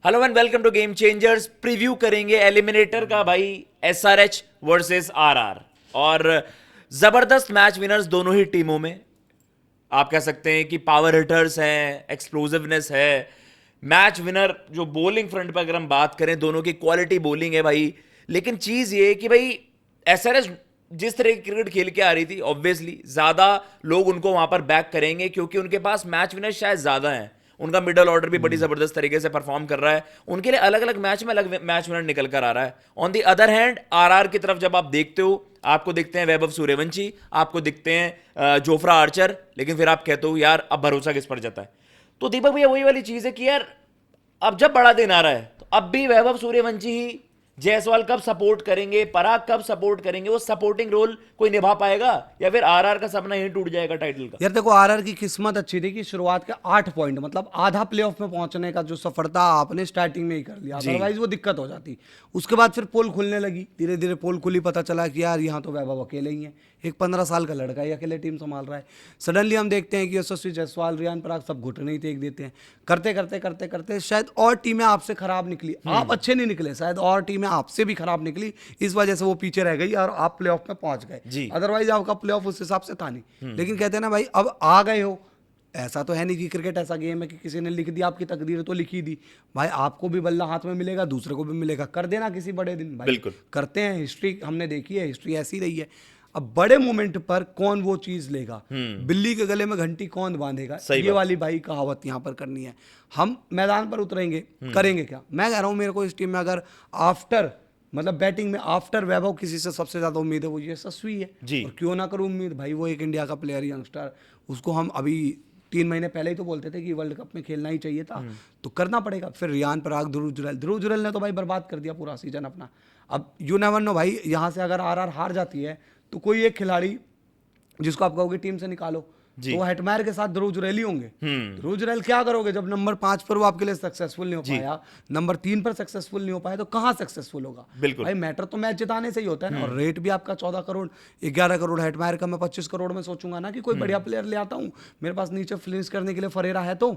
Hello and welcome to game changers. Preview करेंगे eliminator का भाई, एसआरएच वर्सेस आरआर। और जबरदस्त मैच विनर्स दोनों ही टीमों में। आप कह सकते हैं कि पावर हिटर्स हैं, एक्सप्लोसिवनेस है। मैच विनर जो बॉलिंग फ्रंट पर अगर हम बात करें, दोनों की क्वालिटी बॉलिंग है भाई। लेकिन चीज ये कि भाई एसआरएच जिस तरह की क्रिकेट खेल के आ रही थी, ऑब्वियसली ज्यादा लोग उनको वहां पर बैक करेंगे क्योंकि उनके पास मैच विनर शायद ज्यादा हैं। उनका मिडल ऑर्डर भी बड़ी जबरदस्त तरीके से परफॉर्म कर रहा है। उनके लिए अलग अलग मैच में अलग मैच विनर निकल कर आ रहा है। On the other hand RR की तरफ जब आप देखते हो, आपको दिखते हैं वैभव सूर्यवंशी, आपको दिखते हैं जोफ्रा आर्चर, लेकिन फिर आप कहते हो यार अब भरोसा किस पर जाता है। तो दीपक भैया वही वाली चीज है कि यार अब जब बड़ा दिन आ रहा है तो अब भी वैभव सूर्यवंशी ही, जायसवाल कब सपोर्ट करेंगे, पराग कब सपोर्ट करेंगे, वो सपोर्टिंग रोल कोई निभा पाएगा या फिर आरआर का सपना ही टूट जाएगा टाइटल का। यार देखो, आरआर की किस्मत अच्छी थी कि शुरुआत के 8 पॉइंट मतलब आधा प्लेऑफ में पहुंचने का जो सफलता आपने स्टार्टिंग में ही कर लिया, अदरवाइज वो दिक्कत हो जाती। उसके बाद फिर पोल खुलने लगी, धीरे धीरे पोल खुली, पता चला कि यार यहाँ तो वैभव अकेले ही है, एक 15 साल का लड़का ही अकेले टीम संभाल रहा है। सडनली हम देखते हैं कि यशस्वी जायसवाल, रियान पराग सब घुटने ही टेक देते हैं। करते करते करते करते शायद और टीमें आपसे खराब निकली, आप अच्छे नहीं निकले, शायद और टीमें आपसे भी खराब निकली, इस वजह से वो पीछे रह गई और आप प्लेऑफ में पहुंच गए। अदरवाइज आपका प्लेऑफ उस हिसाब से था नहीं। लेकिन कहते हैं ना भाई, अब आ गए हो, ऐसा तो है नहीं कि क्रिकेट ऐसा गेम है कि किसी ने लिख दिया, आपकी तकदीर तो लिखी दी भाई। आपको भी बल्ला हाथ में मिलेगा, दूसरे को भी मिलेगा, कर देना किसी बड़े दिन भाई। बिल्कुल करते हैं, हिस्ट्री हमने देखी है, हिस्ट्री ऐसी रही है। अब बड़े मोमेंट पर कौन वो चीज लेगा, बिल्ली के गले में घंटी कौन बांधेगा, ये वाली भाई कहावत यहाँ पर करनी है। हम मैदान पर उतरेंगे, करेंगे क्या। मैं कह रहा हूँ, मेरे को इस टीम में अगर आफ्टर मतलब बैटिंग में आफ्टर वैभव किसी से सबसे ज्यादा उम्मीद है वो यशस्वी है जी। और क्यों ना करूं उम्मीद भाई, वो एक इंडिया का प्लेयर, यंगस्टर, उसको हम अभी 3 महीने पहले ही तो बोलते थे कि वर्ल्ड कप में खेलना ही चाहिए था, तो करना पड़ेगा। फिर रियान पराग, ध्रुव जुरैल ने तो भाई बर्बाद कर दिया पूरा सीजन अपना। अब यू नेवर नो भाई, यहाँ से अगर आरआर हार जाती है तो कोई एक खिलाड़ी जिसको आप कहोगे टीम से निकालो, तो हेटमायर के साथ ध्रुव जुरैल ही होंगे। ध्रुव जुरैल क्या करोगे जब नंबर 5 पर वो आपके लिए सक्सेसफुल नहीं हो पाया, नंबर 3 पर सक्सेसफुल नहीं हो पाया, तो कहाँ सक्सेसफुल होगा भाई। मैटर तो मैच जिताने से ही होता है ना। और रेट भी आपका 14 करोड़ 11 करोड़, हेटमायर का मैं 25 करोड़ में सोचूंगा ना कि कोई बढ़िया प्लेयर ले आता हूँ, मेरे पास नीचे फिनिश करने के लिए फरेरा है तो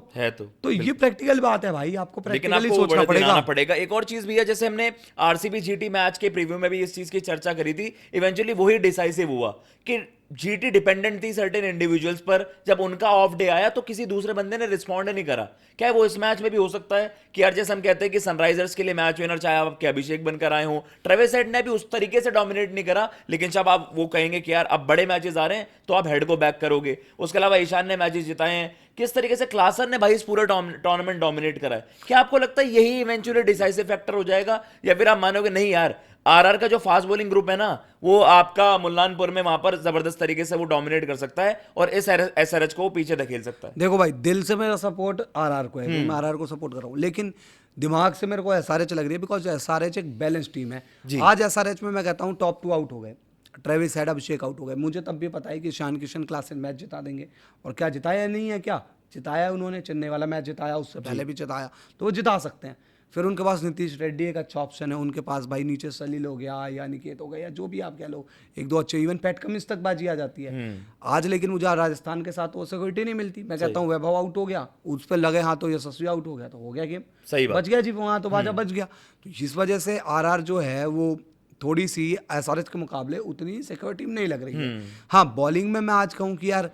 ये प्रैक्टिकल बात है भाई, आपको प्रैक्टिकली सोचना पड़ेगा। एक और चीज भी है, जैसे हमने आरसीबी जीटी मैच के प्रीव्यू में भी इस चीज की चर्चा करी थी, इवेंचुअली वही डिसाइसिव हुआ कि जीटी डिपेंडेंट थी सर्टेन इंडिविजुअल्स पर। जब उनका ऑफ डे आया तो किसी दूसरे बंदे ने रिस्पॉन्ड नहीं करा। क्या वो इस मैच में भी हो सकता है कि यार जैसे हम कहते हैं कि सनराइजर्स के लिए मैच विनर चाहे आप अभिषेक बनकर आए हो, ट्रेविस हेड ने भी उस तरीके से डोमिनेट नहीं करा, लेकिन जब आप वो कहेंगे कि यार अब बड़े मैचेस आ रहे हैं तो आप हेड को बैक करोगे। उसके अलावा ईशान ने मैचेस जिताए हैं, किस तरीके से क्लासन ने भाई इस पूरा टूर्नामेंट डोमिनेट करा है। क्या आपको लगता है यही इवेंचुअली डिसाइसिव फैक्टर हो जाएगा, या फिर आप मानोगे नहीं यार आरआर का जो फास्ट बॉलिंग ग्रुप है ना, वो आपका मुल्लानपुर में वहां पर जबरदस्त तरीके से वो डोमिनेट कर सकता है और इस एसआरएच को पीछे धकेल सकता है। देखो भाई, दिल से मेरा सपोर्ट आरआर को है, मैं आरआर को सपोर्ट कर रहा हूँ, लेकिन दिमाग से मेरे को एसआरएच लग रही है, बिकॉज एसआरएच एक बैलेंस टीम है। आज एसआरएच में मैं कहता हूँ टॉप 2 आउट हो गए, ट्रेविस हेड, अभिषेक आउट हो गए। मुझे तब भी पता है कि ईशान किशन क्लासन मैच जिता देंगे, और क्या जिताया नहीं है, क्या जिताया उन्होंने, चेन्नई वाला मैच जिताया, उससे पहले भी जिताया, तो वो जिता सकते हैं। फिर उनके पास नीतीश रेड्डी एक अच्छा ऑप्शन है, उनके पास भाई नीचे सलील हो गया या निकेत हो गया या जो भी आप कह लो, एक दो अच्छे, इवन पैट कमिंस तक बाजी आ जाती है आज। लेकिन मुझे राजस्थान के साथ वो सिक्योरिटी नहीं मिलती। मैं कहता हूँ वैभव आउट हो गया, उस पर लगे हाथ तो यशस्वी आउट हो गया, तो हो गया गेम, सही बात, बच गया जी, वहाँ तो बाजा बच गया। तो इस वजह से आरआर जो है वो थोड़ी सी एसआरएच के मुकाबले उतनी सिक्योर टीम नहीं लग रही है। हाँ, बॉलिंग में मैं आज कहूँ कि यार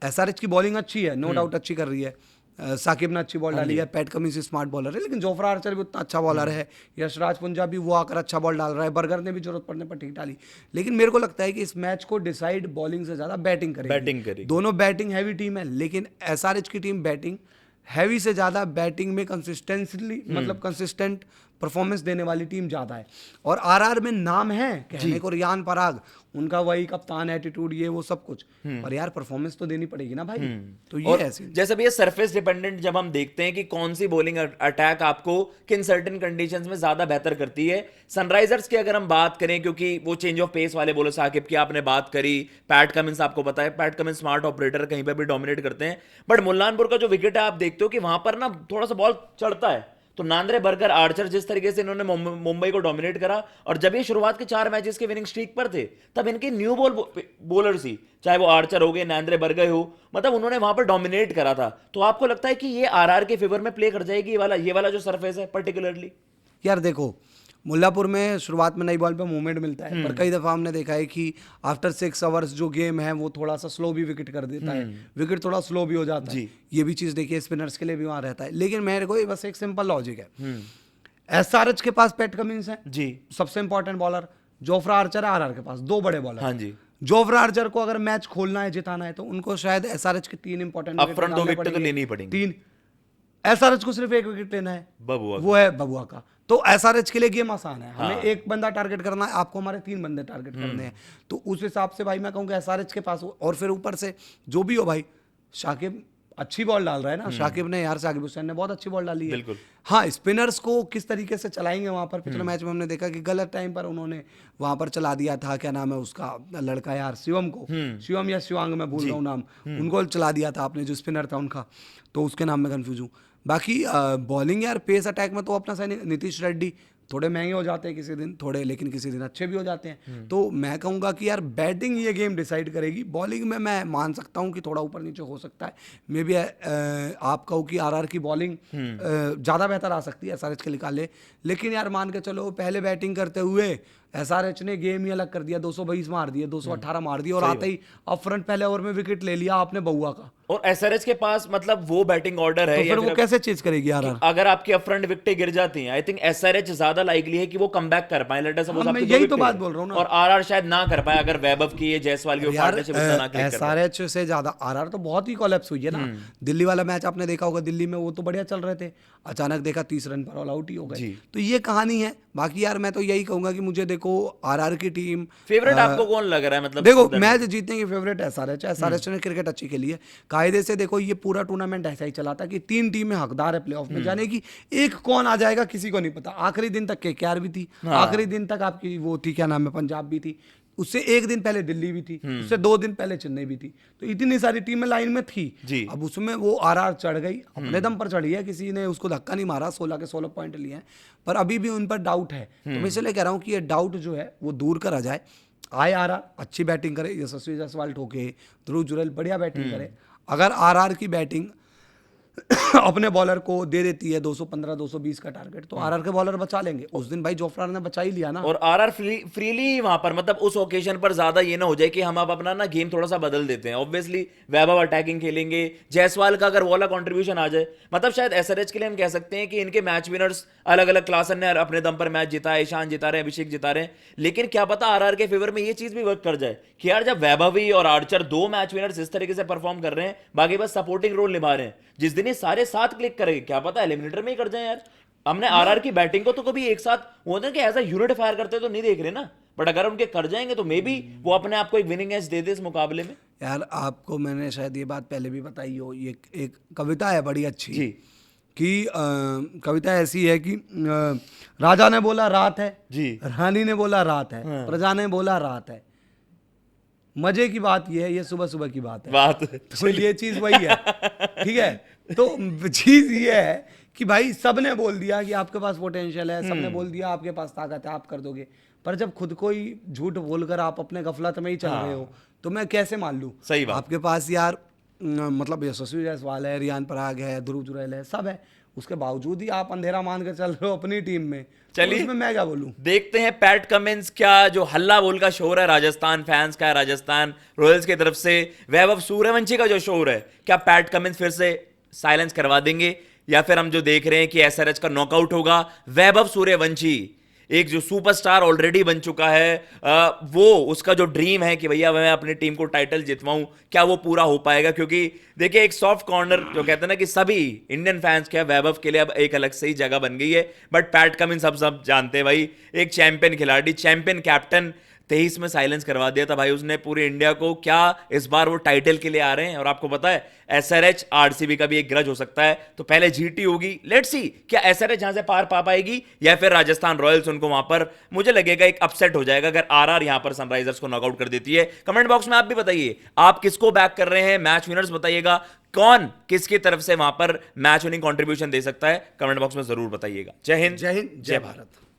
एसआरएच की बॉलिंग अच्छी है, नो डाउट अच्छी कर रही है। साकिब ने अच्छी बॉल डाली है, पैट कमिंस स्मार्ट बॉलर है, लेकिन जोफ्रा आर्चर भी उतना अच्छा बॉलर है, यशराज पुंजा भी वो आकर अच्छा बॉल डाल रहा है, बर्गर ने भी जरूरत पड़ने पर ठीक डाली। लेकिन मेरे को लगता है कि इस मैच को डिसाइड बॉलिंग से ज्यादा बैटिंग करेगी। दोनों बैटिंग हैवी टीम है, लेकिन एसआरएच की टीम बैटिंग हैवी से ज्यादा बैटिंग में कंसिस्टेंटली मतलब कंसिस्टेंट परफॉर्मेंस देने वाली टीम ज्यादा है। और आरआर में नाम है कहने को रियान पराग, उनका वही कप्तान एटीट्यूड, ये वो सब कुछ, पर यार परफॉर्मेंस तो देनी पड़ेगी ना भाई। तो ये ऐसे जैसे भी ये सरफेस डिपेंडेंट जब हम देखते हैं कि कौन सी बॉलिंग अटैक आपको किन सर्टेन कंडीशंस में ज्यादा बेहतर करती है। सनराइजर्स की अगर हम बात करें, क्योंकि वो चेंज ऑफ पेस वाले बोलो, साकिब की आपने बात करी, पैट कमिंस आपको पता है, पैट कमिंस स्मार्ट ऑपरेटर कहीं पर भी डोमिनेट करते हैं, बट मुल्लानपुर का जो विकेट है आप देखते हो कि वहां पर ना थोड़ा सा बॉल चढ़ता है, तो नांद्रे बर्गर आर्चर जिस तरीके से इन्होंने मुंबई को डोमिनेट करा, और जब ये शुरुआत के 4 मैचेस के विनिंग स्ट्रीक पर थे तब इनके न्यू बॉलर्स ही, चाहे वो आर्चर हो गए, नांद्रे बर्गर हो, मतलब उन्होंने वहां पर डोमिनेट करा था। तो आपको लगता है कि ये आरआर के फेवर में प्ले कर जाएगी ये वाला जो सरफेस है पर्टिकुलरली? यार देखो, मुल्लापुर में शुरुआत में नई बॉल पे मूवमेंट मिलता है, पर कई दफा हमने देखा है कि आफ्टर 6 आवर्स जो गेम है वो थोड़ा सा स्लो भी विकेट कर देता है, विकेट थोड़ा स्लो भी हो जाता है। ये भी चीज देखिए स्पिनर्स के लिए भी वहां रहता है। लेकिन मेरे को बस एक सिंपल लॉजिक है, एसआरएच के पास पैट कमिंस है जी, सबसे इंपॉर्टेंट बॉलर, जोफ्रा आर्चर है आरआर के पास, 2 बड़े बॉलर। हाँ जी, जोफ्रा आर्चर को अगर मैच खोलना है, जिताना है, तो उनको शायद एसआरएच के 3 इंपॉर्टेंट अपफ्रंट 2 विकेट तो लेनी ही पड़ेंगे। 3, एसआरएच को सिर्फ 1 विकेट लेना है, बबुआ, वो है बबुआ का। तो एसआरएच के लिए गेम आसान है, हमें 1 बंदा टारगेट करना है, आपको हमारे 3 बंदे टारगेट करने हैं। तो उस हिसाब से भाई मैं कहूँगा एसआरएच के पास, और फिर ऊपर से जो भी हो भाई, शाकिब अच्छी बॉल डाल रहा है ना, शाकिब ने यार, शाकिब हुसैन ने बहुत अच्छी बॉल डाली है। बिल्कुल। हाँ, स्पिनर्स को किस तरीके से चलाएंगे वहां पर, पिछले मैच में हमने देखा कि गलत टाइम पर उन्होंने वहां पर चला दिया था, क्या नाम है उसका लड़का यार, शिवम को, शिवम या शिवांग, मैं भूल रहा हूँ नाम, उनको चला दिया था आपने, जो स्पिनर था उनका, तो उसके नाम में कंफ्यूज हूँ। बाकी बॉलिंग यार, पेस अटैक में तो अपना सैनिक नीतीश रेड्डी थोड़े महंगे हो जाते हैं किसी दिन, थोड़े, लेकिन किसी दिन अच्छे भी हो जाते हैं। तो मैं कहूँगा कि यार बैटिंग ये गेम डिसाइड करेगी। बॉलिंग में मैं मान सकता हूँ कि थोड़ा ऊपर नीचे हो सकता है, मे बी आप कहो कि आरआर की बॉलिंग ज़्यादा बेहतर आ सकती है एसआरएच के निकाले, लेकिन यार मान के चलो पहले बैटिंग करते हुए एसआरएच ने गेम ही अलग कर दिया, 220 मार दिए, 218 मार दिए, और आते ही अब फ्रंट पहले ओवर में विकेट ले लिया आपने बउआ का। और एसआरएच के पास मतलब वो बैटिंग ऑर्डर है, तो फिर वो कैसे चेज करेगी यार? अगर आपकी अपफ्रंट विकेटें गिर जाती हैं, आई थिंक एसआरएच ज्यादा लाइकली है कि वो कमबैक कर पाए। लेट अस सपोज मैं यही तो बात बोल रहा हूं ना, और आरआर शायद ना कर पाए अगर वैभव की ये जायसवाल की पार्टनरशिप ना क्लिक कर। एसआरएच से ज्यादा आरआर तो बहुत ही कोलैप्स हुई है ना। दिल्ली वाला मैच आपने देखा होगा, दिल्ली में वो तो बढ़िया चल रहे थे, अचानक देखा 30 रन पर ऑल आउट ही हो गए। तो ये कहानी है। बाकी यार मैं तो यही कहूंगा कि मुझे देखो आरआर की टीम फेवरेट आपको कौन लग रहा है? मतलब देखो मैच जीतने की फेवरेट एसआरएच है, एसआरएच ने क्रिकेट अच्छी खेली है कायदे से। देखो ये पूरा टूर्नामेंट ऐसा ही चला था कि 3 टीमें हकदार है प्लेऑफ में जाने की, एक कौन आ जाएगा किसी को नहीं पता। आखिरी दिन तक केकेआर भी थी, आखिरी दिन तक आपकी वो थी, क्या नाम है, पंजाब भी थी, उससे 1 दिन पहले दिल्ली भी थी, उससे 2 दिन पहले चेन्नई भी थी। तो इतनी सारी टीमें लाइन में थी। अब उसमें वो आरआर चढ़ गई, अपने दम पर चढ़ी है, किसी ने उसको धक्का नहीं मारा, 16 के 16 पॉइंट लिए हैं, पर अभी भी उन पर डाउट है। तो मैं इसलिए कह रहा हूँ कि ये डाउट जो है वो दूर करा जाए। आए आरआर अच्छी बैटिंग करे, यशस्वी जायसवाल ठोके, ध्रुव जुरैल बढ़िया बैटिंग करे। अगर आरआर की बैटिंग अपने बॉलर को दे देती है 215 220 का टारगेट, तो आरआर के बॉलर बचा लेंगे। उस दिन भाई जोफ्रा ने बचा ही लिया ना। और आरआर फ्रीली वहां पर, मतलब उस ओकेजन पर ज्यादा ये ना हो जाए कि हम अब अपना ना गेम थोड़ा सा बदल देते हैं। ऑब्वियसली वैभव अटैकिंग खेलेंगे, जायसवाल का अगर वाला कंट्रीब्यूशन आ जाए, मतलब शायद एसआरएच के लिए हम कह सकते हैं कि इनके मैच विनर्स अलग अलग क्लासन ने अपने दम पर मैच जीता है, ईशान जिता रहे, अभिषेक जिता रहे, लेकिन क्या पता आरआर के फेवर में ये चीज भी वर्क कर जाए कि यार जब वैभवी और आर्चर 2 मैच विनर्स इस तरीके से परफॉर्म कर रहे हैं, बाकी बस सपोर्टिंग रोल निभा रहे हैं, जिस दिन ये सारे साथ क्लिक करेंगे क्या पता एलिमिनेटर में ही कर जाए यार। हमने आरआर की बैटिंग को तो कभी एक साथ होते कि एज अ यूनिट फायर करते तो नहीं देख रहे ना, बट अगर उनके कर जाएंगे तो मे बी वो अपने आप को एक विनिंग एज दे दे इस मुकाबले में। यार आपको मैंने शायद ये बात पहले भी बताई हो, ये एक कविता है बड़ी अच्छी जी कि कविता ऐसी है कि राजा ने बोला रात है जी, रानी ने बोला रात है, प्रजा ने बोला रात है। मजे की बात ये है, ये सुबह सुबह की बात है, बात तो ये चीज वही है, ठीक है। तो चीज ये है कि भाई सबने बोल दिया कि आपके पास पोटेंशियल है, सबने बोल दिया आपके पास ताकत है, आप कर दोगे, पर जब खुद को ही झूठ बोलकर आप अपने गफलत में ही चल रहे हो, तो मैं कैसे मान लूं? सही बात। आपके पास यार मतलब यशस्वी जायसवाल है, रियान पराग है, ध्रुव जुरैल है, सब है, उसके बावजूद ही आप अंधेरा मान कर चल रहे हो अपनी टीम में। चलिए इसमें मैं क्या बोलूं? देखते हैं पैट कमिंस क्या जो हल्ला बोल का शोर है राजस्थान फैंस का, राजस्थान रॉयल्स की तरफ से वैभव सूर्यवंशी का जो शोर है, क्या पैट कमिंस फिर से साइलेंस करवा देंगे, या फिर हम जो देख रहे हैं कि एसआरएच का नॉकआउट होगा, वैभव सूर्यवंशी एक जो सुपरस्टार ऑलरेडी बन चुका है, वो उसका जो ड्रीम है कि भैया मैं अपनी टीम को टाइटल जितवाऊं, क्या वो पूरा हो पाएगा? क्योंकि देखिए एक सॉफ्ट कॉर्नर जो कहते हैं ना कि सभी इंडियन फैंस के वैभव के लिए अब एक अलग से ही जगह बन गई है, बट पैट कमिंस सब जानते हैं भाई, एक चैंपियन खिलाड़ी, चैंपियन कैप्टन, 23 में साइलेंस करवा दिया था भाई उसने पूरे इंडिया को। क्या इस बार वो टाइटल के लिए आ रहे हैं? और आपको पता है एसआरएच आरसीबी का भी एक ग्रज हो सकता है, तो पहले जीटी होगी। लेट्स सी क्या एसआरएच यहां से पार पा पाएगी या फिर राजस्थान रॉयल्स उनको वहां पर, मुझे लगेगा एक अपसेट हो जाएगा अगर आरआर यहां पर सनराइजर्स को नॉकआउट कर देती है। कमेंट बॉक्स में आप भी बताइए आप किसको बैक कर रहे हैं, मैच विनर्स बताइएगा, कौन किसकी तरफ से वहां पर मैच विनिंग कंट्रीब्यूशन दे सकता है, कमेंट बॉक्स में जरूर बताइएगा। जय हिंद, जय हिंद, जय भारत।